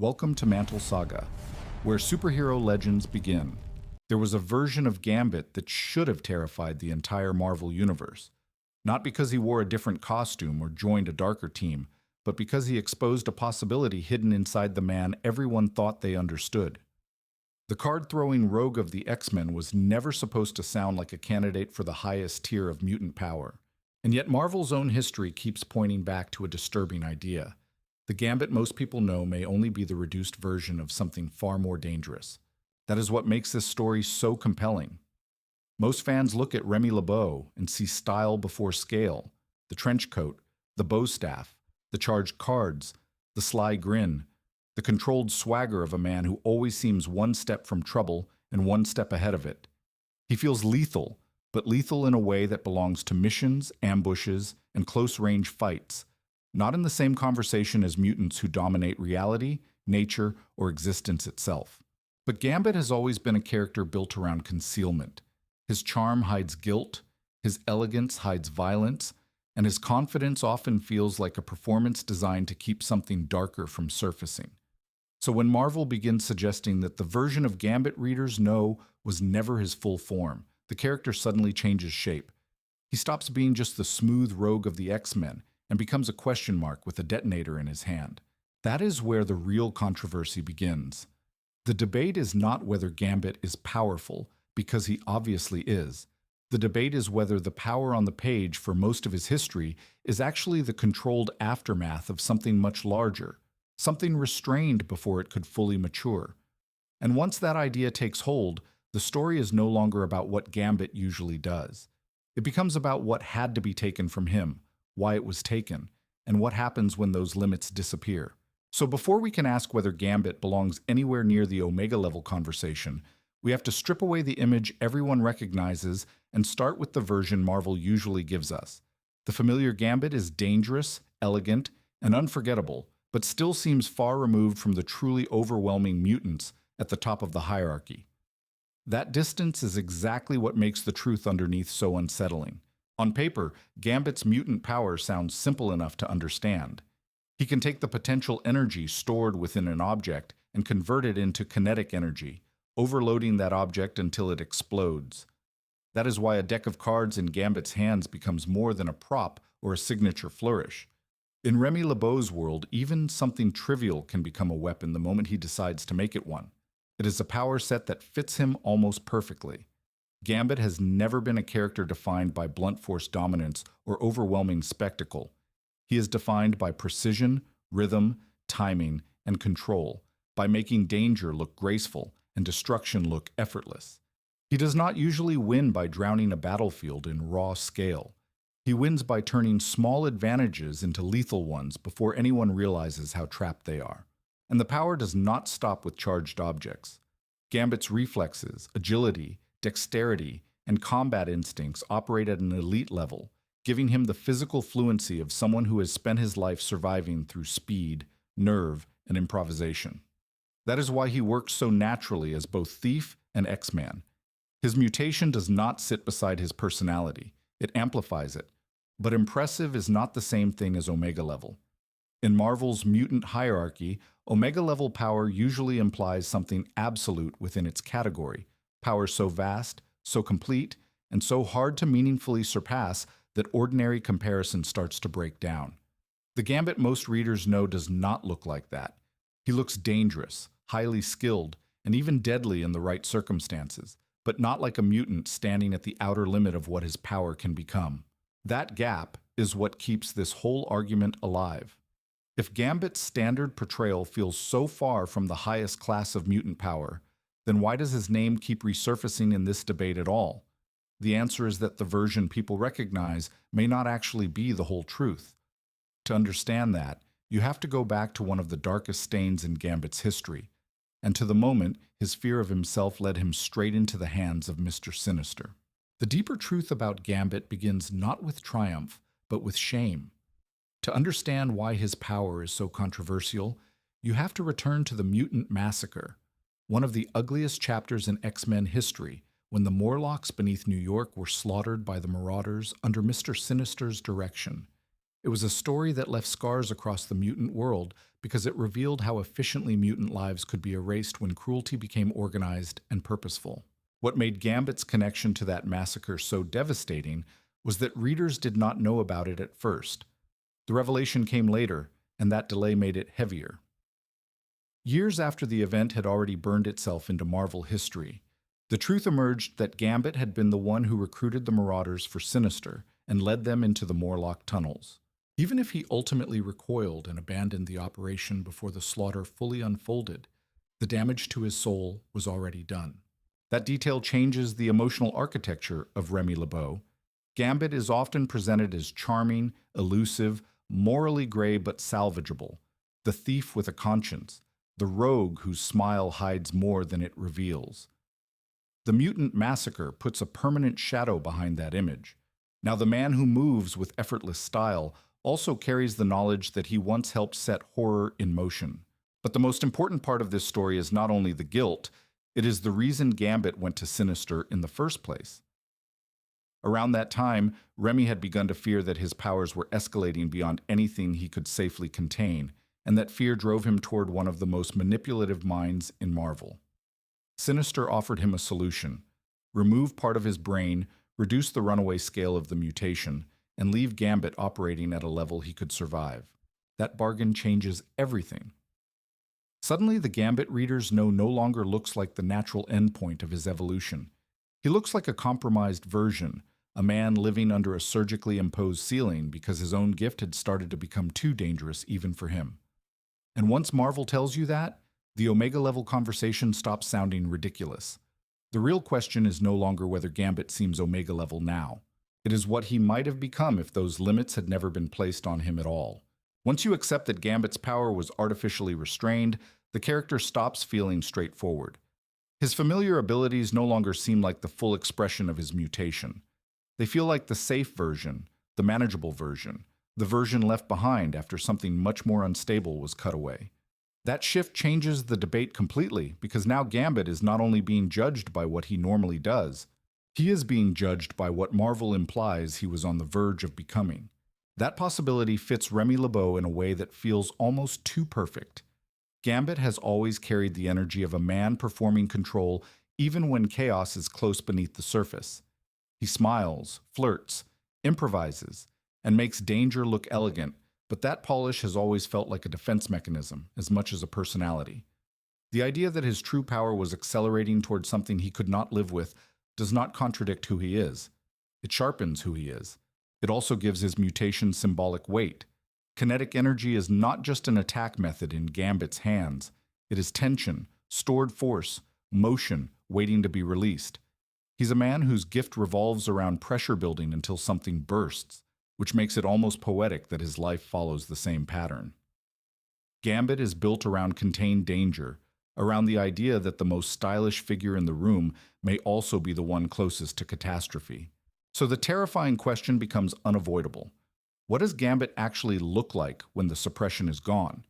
Welcome to MantleSaga, where superhero legends begin. There was a version of Gambit that should have terrified the entire Marvel universe. Not because he wore a different costume or joined a darker team, but because he exposed a possibility hidden inside the man everyone thought they understood. The card-throwing rogue of the X-Men was never supposed to sound like a candidate for the highest tier of mutant power. And yet Marvel's own history keeps pointing back to a disturbing idea. The Gambit most people know may only be the reduced version of something far more dangerous. That is what makes this story so compelling. Most fans look at Remy LeBeau and see style before scale, the trench coat, the bow staff, the charged cards, the sly grin, the controlled swagger of a man who always seems one step from trouble and one step ahead of it. He feels lethal, but lethal in a way that belongs to missions, ambushes, and close-range fights, not in the same conversation as mutants who dominate reality, nature, or existence itself. But Gambit has always been a character built around concealment. His charm hides guilt, his elegance hides violence, and his confidence often feels like a performance designed to keep something darker from surfacing. So when Marvel begins suggesting that the version of Gambit readers know was never his full form, the character suddenly changes shape. He stops being just the smooth rogue of the X-Men and becomes a question mark with a detonator in his hand. That is where the real controversy begins. The debate is not whether Gambit is powerful, because he obviously is. The debate is whether the power on the page for most of his history is actually the controlled aftermath of something much larger, something restrained before it could fully mature. And once that idea takes hold, the story is no longer about what Gambit usually does. It becomes about what had to be taken from him, why it was taken, and what happens when those limits disappear. So before we can ask whether Gambit belongs anywhere near the Omega level conversation, we have to strip away the image everyone recognizes and start with the version Marvel usually gives us. The familiar Gambit is dangerous, elegant, and unforgettable, but still seems far removed from the truly overwhelming mutants at the top of the hierarchy. That distance is exactly what makes the truth underneath so unsettling. On paper, Gambit's mutant power sounds simple enough to understand. He can take the potential energy stored within an object and convert it into kinetic energy, overloading that object until it explodes. That is why a deck of cards in Gambit's hands becomes more than a prop or a signature flourish. In Remy LeBeau's world, even something trivial can become a weapon the moment he decides to make it one. It is a power set that fits him almost perfectly. Gambit has never been a character defined by blunt force dominance or overwhelming spectacle. He is defined by precision, rhythm, timing, and control, by making danger look graceful and destruction look effortless. He does not usually win by drowning a battlefield in raw scale. He wins by turning small advantages into lethal ones before anyone realizes how trapped they are. And the power does not stop with charged objects. Gambit's reflexes, agility, dexterity, and combat instincts operate at an elite level, giving him the physical fluency of someone who has spent his life surviving through speed, nerve, and improvisation. That is why he works so naturally as both thief and X-Man. His mutation does not sit beside his personality, it amplifies it. But impressive is not the same thing as Omega level. In Marvel's mutant hierarchy, Omega-level power usually implies something absolute within its category, power so vast, so complete, and so hard to meaningfully surpass that ordinary comparison starts to break down. The Gambit most readers know does not look like that. He looks dangerous, highly skilled, and even deadly in the right circumstances, but not like a mutant standing at the outer limit of what his power can become. That gap is what keeps this whole argument alive. If Gambit's standard portrayal feels so far from the highest class of mutant power, then why does his name keep resurfacing in this debate at all? The answer is that the version people recognize may not actually be the whole truth. To understand that, you have to go back to one of the darkest stains in Gambit's history, and to the moment his fear of himself led him straight into the hands of Mister Sinister. The deeper truth about Gambit begins not with triumph, but with shame. To understand why his power is so controversial, you have to return to the Mutant Massacre, one of the ugliest chapters in X-Men history, when the Morlocks beneath New York were slaughtered by the Marauders under Mister Sinister's direction. It was a story that left scars across the mutant world because it revealed how efficiently mutant lives could be erased when cruelty became organized and purposeful. What made Gambit's connection to that massacre so devastating was that readers did not know about it at first. The revelation came later, and that delay made it heavier. Years after the event had already burned itself into Marvel history, the truth emerged that Gambit had been the one who recruited the Marauders for Sinister and led them into the Morlock tunnels. Even if he ultimately recoiled and abandoned the operation before the slaughter fully unfolded, the damage to his soul was already done. That detail changes the emotional architecture of Remy LeBeau. Gambit is often presented as charming, elusive, morally gray but salvageable, the thief with a conscience, the rogue whose smile hides more than it reveals. The mutant massacre puts a permanent shadow behind that image. Now the man who moves with effortless style also carries the knowledge that he once helped set horror in motion. But the most important part of this story is not only the guilt, it is the reason Gambit went to Sinister in the first place. Around that time, Remy had begun to fear that his powers were escalating beyond anything he could safely contain, and that fear drove him toward one of the most manipulative minds in Marvel. Sinister offered him a solution: remove part of his brain, reduce the runaway scale of the mutation, and leave Gambit operating at a level he could survive. That bargain changes everything. Suddenly, the Gambit readers know no longer looks like the natural endpoint of his evolution. He looks like a compromised version, a man living under a surgically imposed ceiling because his own gift had started to become too dangerous even for him. And once Marvel tells you that, the Omega-level conversation stops sounding ridiculous. The real question is no longer whether Gambit seems Omega-level now. It is what he might have become if those limits had never been placed on him at all. Once you accept that Gambit's power was artificially restrained, the character stops feeling straightforward. His familiar abilities no longer seem like the full expression of his mutation. They feel like the safe version, the manageable version, the version left behind after something much more unstable was cut away. That shift changes the debate completely, because now Gambit is not only being judged by what he normally does, he is being judged by what Marvel implies he was on the verge of becoming. That possibility fits Remy LeBeau in a way that feels almost too perfect. Gambit has always carried the energy of a man performing control even when chaos is close beneath the surface. He smiles, flirts, improvises, and makes danger look elegant, but that polish has always felt like a defense mechanism as much as a personality. The idea that his true power was accelerating towards something he could not live with does not contradict who he is. It sharpens who he is. It also gives his mutation symbolic weight. Kinetic energy is not just an attack method in Gambit's hands. It is tension, stored force, motion waiting to be released. He's a man whose gift revolves around pressure building until something bursts, which makes it almost poetic that his life follows the same pattern. Gambit is built around contained danger, around the idea that the most stylish figure in the room may also be the one closest to catastrophe. So the terrifying question becomes unavoidable. What does Gambit actually look like when the suppression is gone?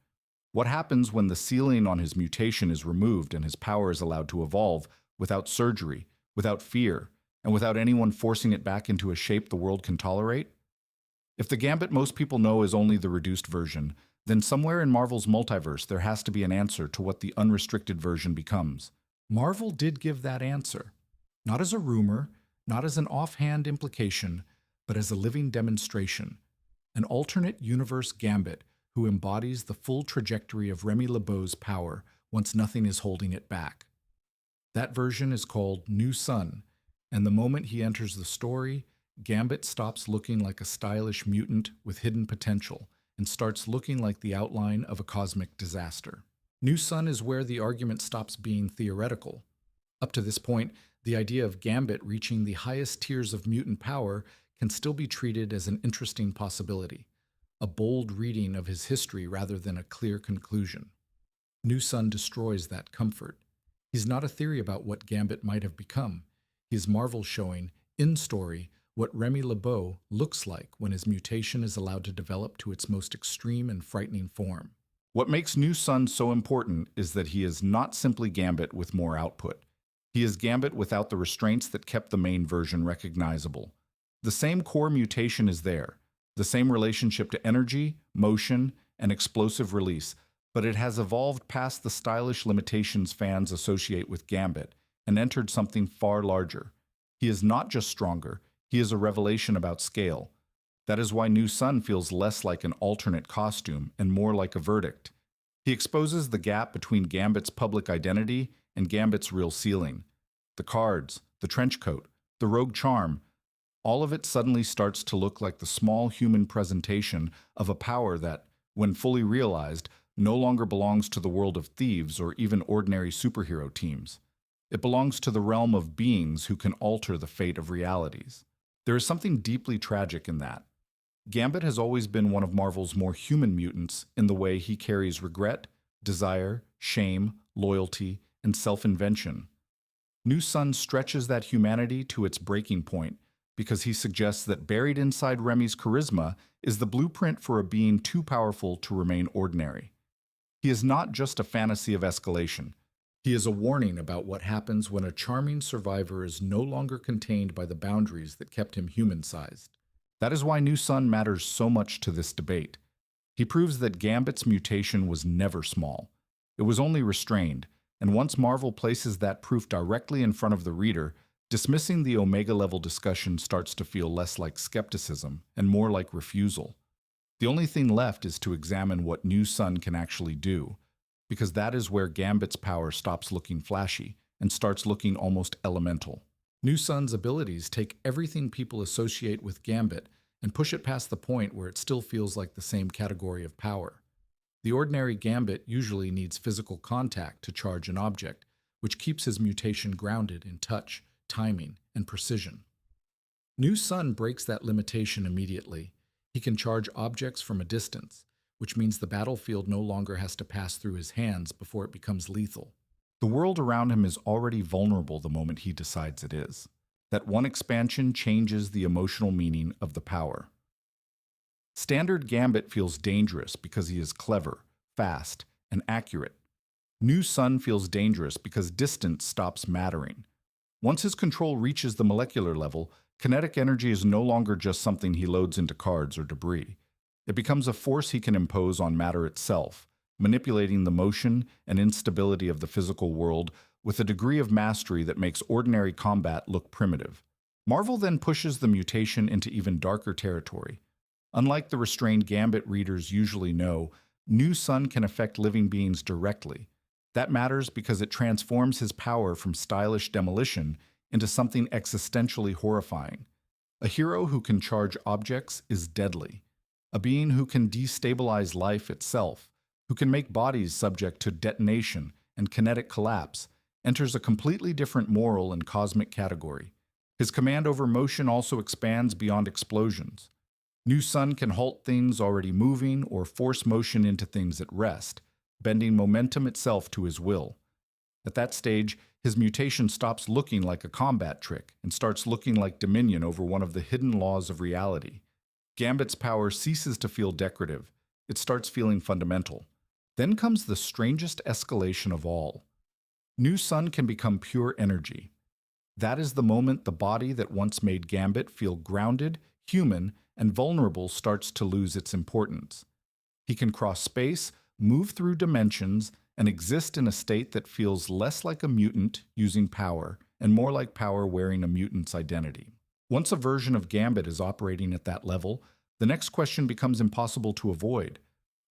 What happens when the ceiling on his mutation is removed and his power is allowed to evolve without surgery, without fear, and without anyone forcing it back into a shape the world can tolerate? If the Gambit most people know is only the reduced version, then somewhere in Marvel's multiverse there has to be an answer to what the unrestricted version becomes. Marvel did give that answer. Not as a rumor, not as an offhand implication, but as a living demonstration. An alternate universe Gambit who embodies the full trajectory of Remy LeBeau's power once nothing is holding it back. That version is called New Sun, and the moment he enters the story, Gambit stops looking like a stylish mutant with hidden potential and starts looking like the outline of a cosmic disaster. New Sun is where the argument stops being theoretical. Up to this point, the idea of Gambit reaching the highest tiers of mutant power can still be treated as an interesting possibility, a bold reading of his history rather than a clear conclusion. New Sun destroys that comfort. He's not a theory about what Gambit might have become. He is Marvel showing, in story, what Remy LeBeau looks like when his mutation is allowed to develop to its most extreme and frightening form. What makes New Sun so important is that he is not simply Gambit with more output. He is Gambit without the restraints that kept the main version recognizable. The same core mutation is there, the same relationship to energy, motion, and explosive release, but it has evolved past the stylish limitations fans associate with Gambit and entered something far larger. He is not just stronger, he is a revelation about scale. That is why New Sun feels less like an alternate costume and more like a verdict. He exposes the gap between Gambit's public identity and Gambit's real ceiling. The cards, the trench coat, the rogue charm, all of it suddenly starts to look like the small human presentation of a power that, when fully realized, no longer belongs to the world of thieves or even ordinary superhero teams. It belongs to the realm of beings who can alter the fate of realities. There is something deeply tragic in that. Gambit has always been one of Marvel's more human mutants in the way he carries regret, desire, shame, loyalty, and self-invention. New Sun stretches that humanity to its breaking point because he suggests that buried inside Remy's charisma is the blueprint for a being too powerful to remain ordinary. He is not just a fantasy of escalation. He is a warning about what happens when a charming survivor is no longer contained by the boundaries that kept him human-sized. That is why New Sun matters so much to this debate. He proves that Gambit's mutation was never small. It was only restrained, and once Marvel places that proof directly in front of the reader, dismissing the Omega-level discussion starts to feel less like skepticism and more like refusal. The only thing left is to examine what New Sun can actually do, because that is where Gambit's power stops looking flashy and starts looking almost elemental. New Sun's abilities take everything people associate with Gambit and push it past the point where it still feels like the same category of power. The ordinary Gambit usually needs physical contact to charge an object, which keeps his mutation grounded in touch, timing, and precision. New Sun breaks that limitation immediately. He can charge objects from a distance, which means the battlefield no longer has to pass through his hands before it becomes lethal. The world around him is already vulnerable the moment he decides it is. That one expansion changes the emotional meaning of the power. Standard Gambit feels dangerous because he is clever, fast, and accurate. New Sun feels dangerous because distance stops mattering. Once his control reaches the molecular level, kinetic energy is no longer just something he loads into cards or debris. It becomes a force he can impose on matter itself, manipulating the motion and instability of the physical world with a degree of mastery that makes ordinary combat look primitive. Marvel then pushes the mutation into even darker territory. Unlike the restrained Gambit readers usually know, New Sun can affect living beings directly. That matters because it transforms his power from stylish demolition into something existentially horrifying. A hero who can charge objects is deadly. A being who can destabilize life itself, who can make bodies subject to detonation and kinetic collapse, enters a completely different moral and cosmic category. His command over motion also expands beyond explosions. New Sun can halt things already moving or force motion into things at rest, bending momentum itself to his will. At that stage, his mutation stops looking like a combat trick and starts looking like dominion over one of the hidden laws of reality. Gambit's power ceases to feel decorative. It starts feeling fundamental. Then comes the strangest escalation of all. New Sun can become pure energy. That is the moment the body that once made Gambit feel grounded, human, and vulnerable starts to lose its importance. He can cross space, move through dimensions, and exist in a state that feels less like a mutant using power and more like power wearing a mutant's identity. Once a version of Gambit is operating at that level, the next question becomes impossible to avoid.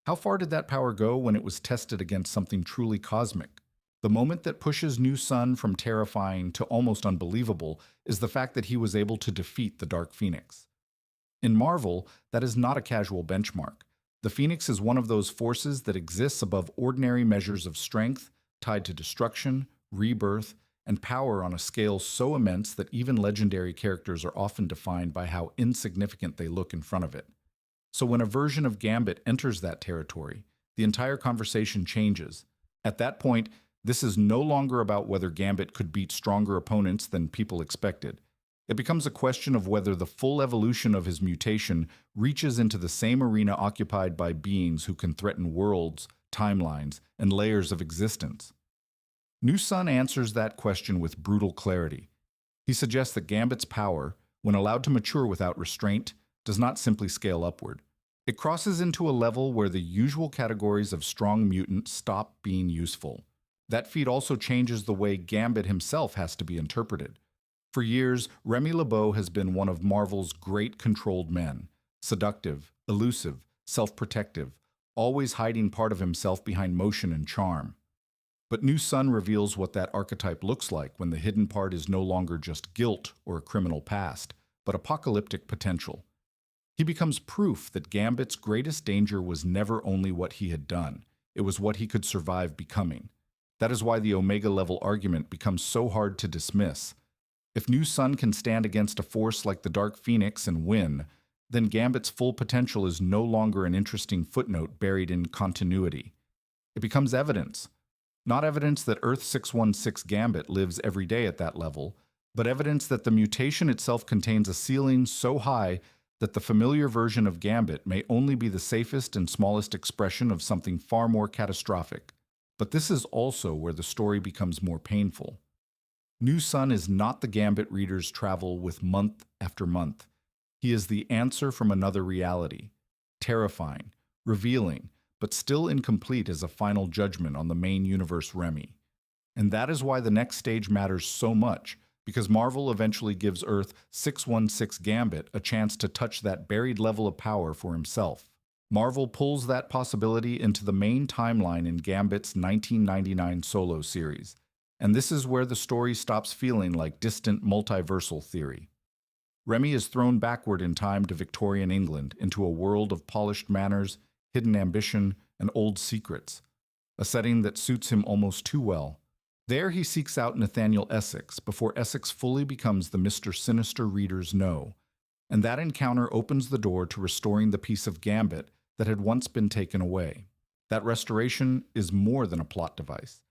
How far did that power go when it was tested against something truly cosmic? The moment that pushes New Sun from terrifying to almost unbelievable is the fact that he was able to defeat the Dark Phoenix. In Marvel, that is not a casual benchmark. The Phoenix is one of those forces that exists above ordinary measures of strength, tied to destruction, rebirth, and power on a scale so immense that even legendary characters are often defined by how insignificant they look in front of it. So when a version of Gambit enters that territory, the entire conversation changes. At that point, this is no longer about whether Gambit could beat stronger opponents than people expected. It becomes a question of whether the full evolution of his mutation reaches into the same arena occupied by beings who can threaten worlds, timelines, and layers of existence. New Sun answers that question with brutal clarity. He suggests that Gambit's power, when allowed to mature without restraint, does not simply scale upward. It crosses into a level where the usual categories of strong mutant stop being useful. That feat also changes the way Gambit himself has to be interpreted. For years, Remy LeBeau has been one of Marvel's great controlled men. Seductive, elusive, self-protective, always hiding part of himself behind motion and charm. But New Sun reveals what that archetype looks like when the hidden part is no longer just guilt or a criminal past, but apocalyptic potential. He becomes proof that Gambit's greatest danger was never only what he had done, it was what he could survive becoming. That is why the Omega-level argument becomes so hard to dismiss. If New Sun can stand against a force like the Dark Phoenix and win, then Gambit's full potential is no longer an interesting footnote buried in continuity. It becomes evidence. Not evidence that Earth 616 Gambit lives every day at that level, but evidence that the mutation itself contains a ceiling so high that the familiar version of Gambit may only be the safest and smallest expression of something far more catastrophic. But this is also where the story becomes more painful. New Sun is not the Gambit readers travel with month after month. He is the answer from another reality, terrifying, revealing, but still incomplete as a final judgment on the main universe Remy. And that is why the next stage matters so much, because Marvel eventually gives Earth 616 Gambit a chance to touch that buried level of power for himself. Marvel pulls that possibility into the main timeline in Gambit's 1999 solo series, and this is where the story stops feeling like distant multiversal theory. Remy is thrown backward in time to Victorian England into a world of polished manners, hidden ambition, and old secrets, a setting that suits him almost too well. There he seeks out Nathaniel Essex before Essex fully becomes the Mister Sinister readers know, and that encounter opens the door to restoring the piece of Gambit that had once been taken away. That restoration is more than a plot device.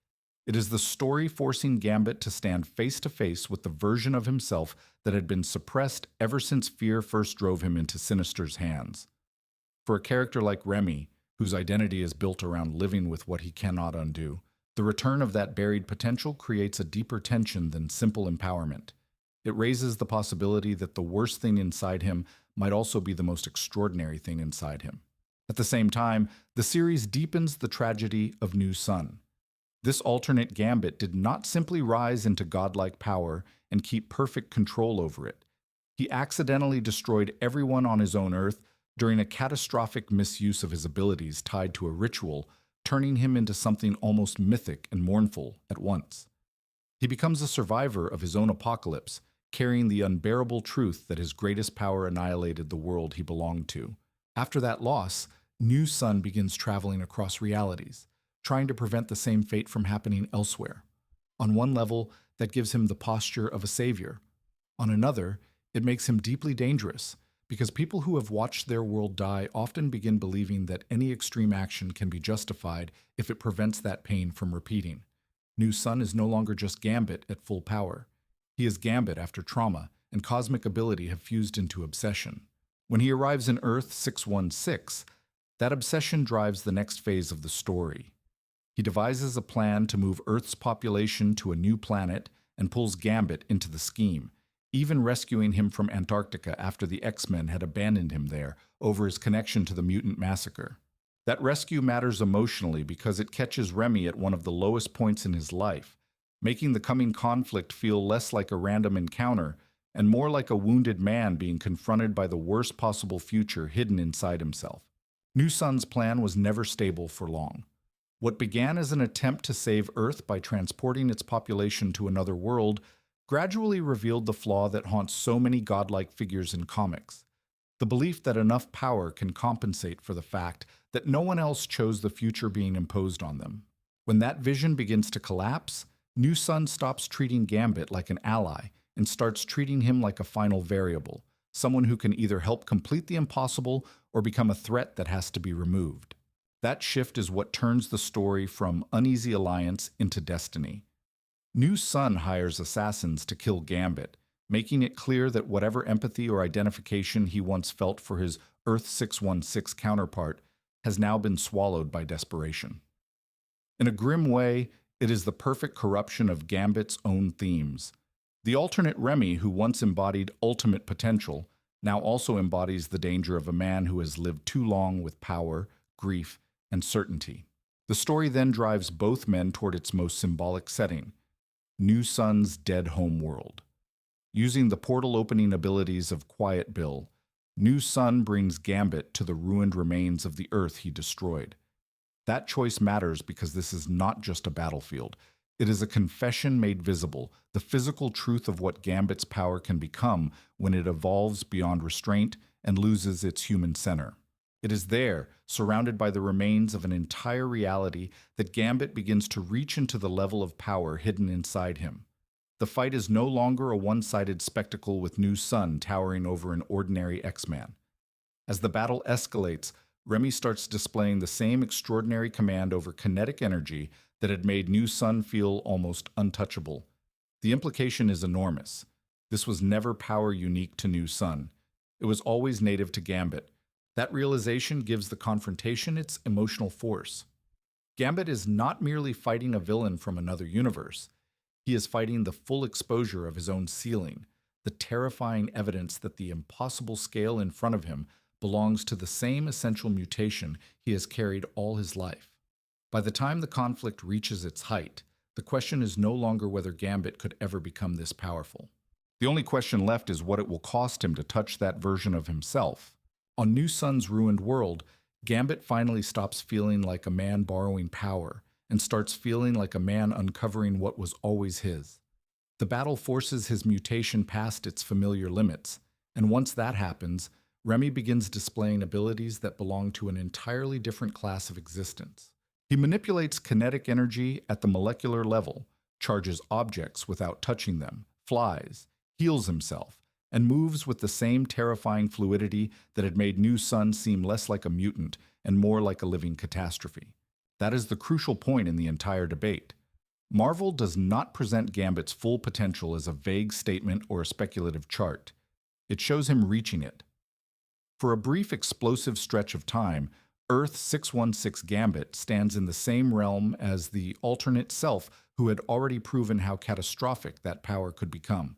It is the story forcing Gambit to stand face to face with the version of himself that had been suppressed ever since fear first drove him into Sinister's hands. For a character like Remy, whose identity is built around living with what he cannot undo, the return of that buried potential creates a deeper tension than simple empowerment. It raises the possibility that the worst thing inside him might also be the most extraordinary thing inside him. At the same time, the series deepens the tragedy of New Sun. This alternate Gambit did not simply rise into godlike power and keep perfect control over it. He accidentally destroyed everyone on his own Earth during a catastrophic misuse of his abilities tied to a ritual, turning him into something almost mythic and mournful at once. He becomes a survivor of his own apocalypse, carrying the unbearable truth that his greatest power annihilated the world he belonged to. After that loss, New Sun begins traveling across realities, trying to prevent the same fate from happening elsewhere. On one level, that gives him the posture of a savior. On another, it makes him deeply dangerous, because people who have watched their world die often begin believing that any extreme action can be justified if it prevents that pain from repeating. New Sun is no longer just Gambit at full power. He is Gambit after trauma and cosmic ability have fused into obsession. When he arrives in Earth 616, that obsession drives the next phase of the story. He devises a plan to move Earth's population to a new planet and pulls Gambit into the scheme, even rescuing him from Antarctica after the X-Men had abandoned him there over his connection to the mutant massacre. That rescue matters emotionally because it catches Remy at one of the lowest points in his life, making the coming conflict feel less like a random encounter and more like a wounded man being confronted by the worst possible future hidden inside himself. New Sun's plan was never stable for long. What began as an attempt to save Earth by transporting its population to another world gradually revealed the flaw that haunts so many godlike figures in comics: the belief that enough power can compensate for the fact that no one else chose the future being imposed on them. When that vision begins to collapse, New Sun stops treating Gambit like an ally and starts treating him like a final variable, someone who can either help complete the impossible or become a threat that has to be removed. That shift is what turns the story from uneasy alliance into destiny. New Sun hires assassins to kill Gambit, making it clear that whatever empathy or identification he once felt for his Earth 616 counterpart has now been swallowed by desperation. In a grim way, it is the perfect corruption of Gambit's own themes. The alternate Remy, who once embodied ultimate potential, now also embodies the danger of a man who has lived too long with power, grief, and certainty. The story then drives both men toward its most symbolic setting, New Sun's dead home world. Using the portal opening abilities of Quiet Bill, New Sun brings Gambit to the ruined remains of the Earth he destroyed. That choice matters because this is not just a battlefield. It is a confession made visible, the physical truth of what Gambit's power can become when it evolves beyond restraint and loses its human center. It is there, surrounded by the remains of an entire reality, that Gambit begins to reach into the level of power hidden inside him. The fight is no longer a one-sided spectacle with New Sun towering over an ordinary X-Man. As the battle escalates, Remy starts displaying the same extraordinary command over kinetic energy that had made New Sun feel almost untouchable. The implication is enormous. This was never power unique to New Sun. It was always native to Gambit. That realization gives the confrontation its emotional force. Gambit is not merely fighting a villain from another universe. He is fighting the full exposure of his own ceiling, the terrifying evidence that the impossible scale in front of him belongs to the same essential mutation he has carried all his life. By the time the conflict reaches its height, the question is no longer whether Gambit could ever become this powerful. The only question left is what it will cost him to touch that version of himself. On New Sun's ruined world, Gambit finally stops feeling like a man borrowing power and starts feeling like a man uncovering what was always his. The battle forces his mutation past its familiar limits, and once that happens, Remy begins displaying abilities that belong to an entirely different class of existence. He manipulates kinetic energy at the molecular level, charges objects without touching them, flies, heals himself, and moves with the same terrifying fluidity that had made New Sun seem less like a mutant and more like a living catastrophe. That is the crucial point in the entire debate. Marvel does not present Gambit's full potential as a vague statement or a speculative chart. It shows him reaching it. For a brief explosive stretch of time, Earth 616 Gambit stands in the same realm as the alternate self who had already proven how catastrophic that power could become.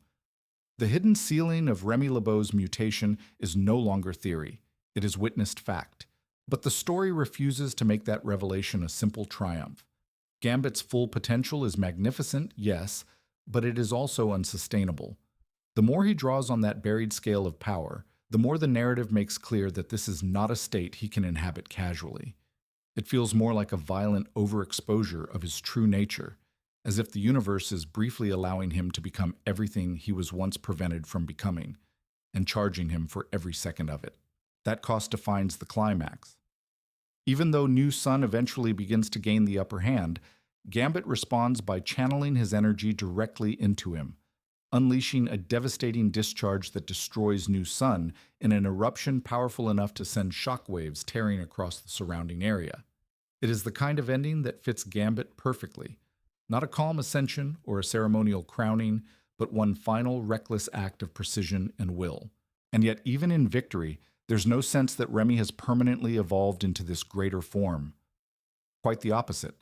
The hidden ceiling of Remy LeBeau's mutation is no longer theory. It is witnessed fact. But the story refuses to make that revelation a simple triumph. Gambit's full potential is magnificent, yes, but it is also unsustainable. The more he draws on that buried scale of power, the more the narrative makes clear that this is not a state he can inhabit casually. It feels more like a violent overexposure of his true nature, as if the universe is briefly allowing him to become everything he was once prevented from becoming, and charging him for every second of it. That cost defines the climax. Even though New Sun eventually begins to gain the upper hand, Gambit responds by channeling his energy directly into him, unleashing a devastating discharge that destroys New Sun in an eruption powerful enough to send shockwaves tearing across the surrounding area. It is the kind of ending that fits Gambit perfectly. Not a calm ascension or a ceremonial crowning, but one final reckless act of precision and will. And yet, even in victory, there's no sense that Remy has permanently evolved into this greater form. Quite the opposite.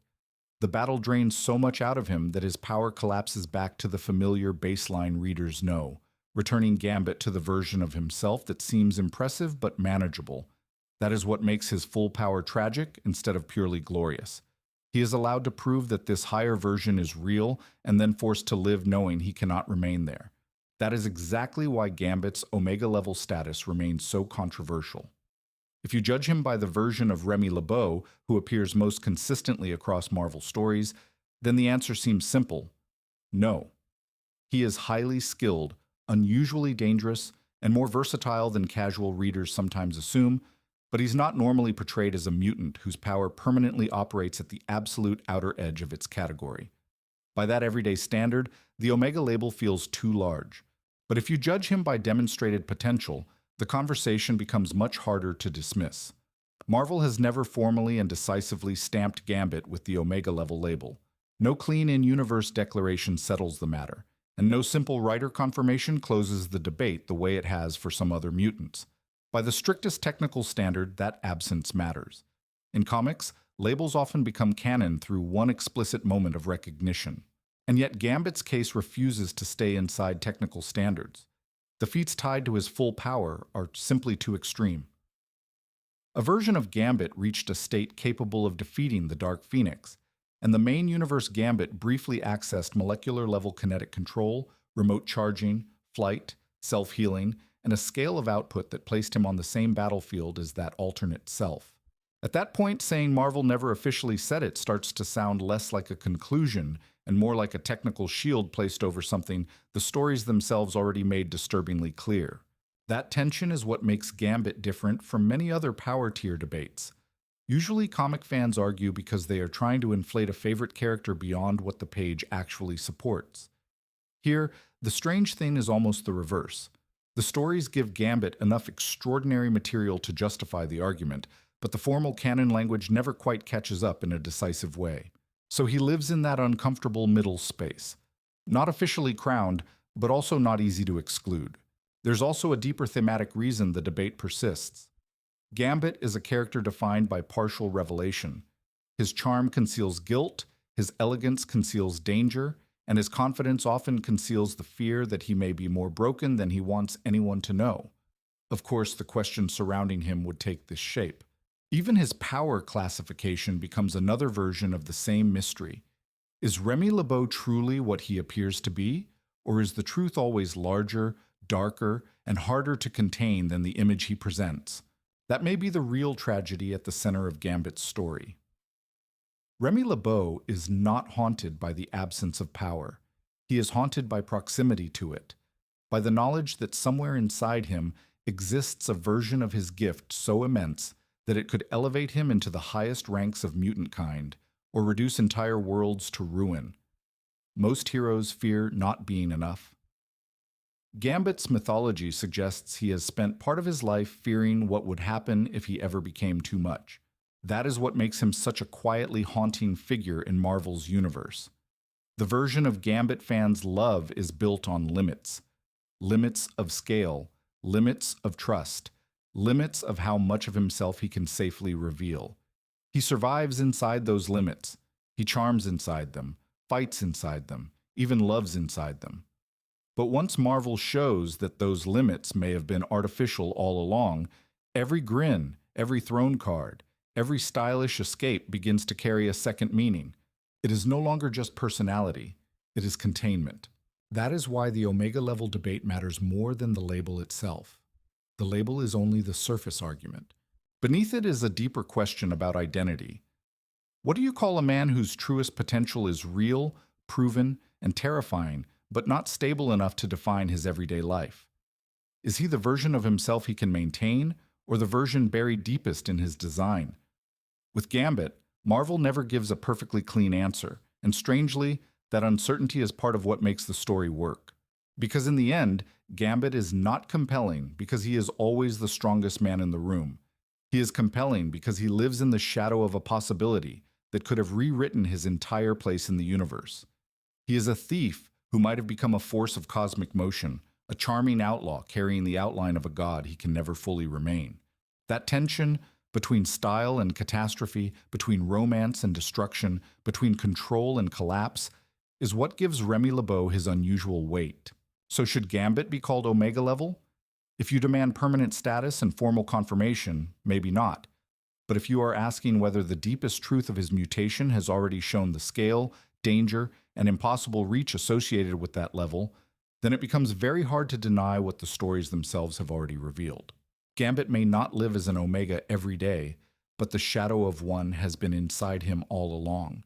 The battle drains so much out of him that his power collapses back to the familiar baseline readers know, returning Gambit to the version of himself that seems impressive but manageable. That is what makes his full power tragic instead of purely glorious. He is allowed to prove that this higher version is real and then forced to live knowing he cannot remain there. That is exactly why Gambit's Omega-level status remains so controversial. If you judge him by the version of Remy LeBeau who appears most consistently across Marvel stories, then the answer seems simple. No. He is highly skilled, unusually dangerous, and more versatile than casual readers sometimes assume, but he's not normally portrayed as a mutant whose power permanently operates at the absolute outer edge of its category. By that everyday standard, the Omega label feels too large. But if you judge him by demonstrated potential, the conversation becomes much harder to dismiss. Marvel has never formally and decisively stamped Gambit with the Omega-level label. No clean in-universe declaration settles the matter, and no simple writer confirmation closes the debate the way it has for some other mutants. By the strictest technical standard, that absence matters. In comics, labels often become canon through one explicit moment of recognition. And yet Gambit's case refuses to stay inside technical standards. The feats tied to his full power are simply too extreme. A version of Gambit reached a state capable of defeating the Dark Phoenix, and the main universe Gambit briefly accessed molecular-level kinetic control, remote charging, flight, self-healing, and a scale of output that placed him on the same battlefield as that alternate self. At that point, saying Marvel never officially said it starts to sound less like a conclusion and more like a technical shield placed over something the stories themselves already made disturbingly clear. That tension is what makes Gambit different from many other power tier debates. Usually comic fans argue because they are trying to inflate a favorite character beyond what the page actually supports. Here, the strange thing is almost the reverse. The stories give Gambit enough extraordinary material to justify the argument, but the formal canon language never quite catches up in a decisive way. So he lives in that uncomfortable middle space. Not officially crowned, but also not easy to exclude. There's also a deeper thematic reason the debate persists. Gambit is a character defined by partial revelation. His charm conceals guilt, his elegance conceals danger, and his confidence often conceals the fear that he may be more broken than he wants anyone to know. Of course, the question surrounding him would take this shape. Even his power classification becomes another version of the same mystery. Is Remy LeBeau truly what he appears to be? Or is the truth always larger, darker, and harder to contain than the image he presents? That may be the real tragedy at the center of Gambit's story. Remy LeBeau is not haunted by the absence of power. He is haunted by proximity to it, by the knowledge that somewhere inside him exists a version of his gift so immense that it could elevate him into the highest ranks of mutant kind, or reduce entire worlds to ruin. Most heroes fear not being enough. Gambit's mythology suggests he has spent part of his life fearing what would happen if he ever became too much. That is what makes him such a quietly haunting figure in Marvel's universe. The version of Gambit fans love is built on limits. Limits of scale, limits of trust, limits of how much of himself he can safely reveal. He survives inside those limits. He charms inside them, fights inside them, even loves inside them. But once Marvel shows that those limits may have been artificial all along, every grin, every throne card, every stylish escape begins to carry a second meaning. It is no longer just personality, it is containment. That is why the Omega-level debate matters more than the label itself. The label is only the surface argument. Beneath it is a deeper question about identity. What do you call a man whose truest potential is real, proven, and terrifying, but not stable enough to define his everyday life? Is he the version of himself he can maintain, or the version buried deepest in his design? With Gambit, Marvel never gives a perfectly clean answer, and strangely, that uncertainty is part of what makes the story work. Because in the end, Gambit is not compelling because he is always the strongest man in the room. He is compelling because he lives in the shadow of a possibility that could have rewritten his entire place in the universe. He is a thief who might have become a force of cosmic motion, a charming outlaw carrying the outline of a god he can never fully remain. That tension between style and catastrophe, between romance and destruction, between control and collapse, is what gives Remy LeBeau his unusual weight. So should Gambit be called Omega level? If you demand permanent status and formal confirmation, maybe not. But if you are asking whether the deepest truth of his mutation has already shown the scale, danger, and impossible reach associated with that level, then it becomes very hard to deny what the stories themselves have already revealed. Gambit may not live as an Omega every day, but the shadow of one has been inside him all along.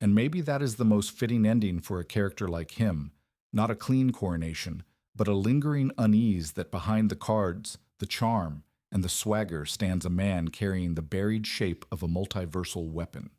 And maybe that is the most fitting ending for a character like him, not a clean coronation, but a lingering unease that behind the cards, the charm, and the swagger stands a man carrying the buried shape of a multiversal weapon.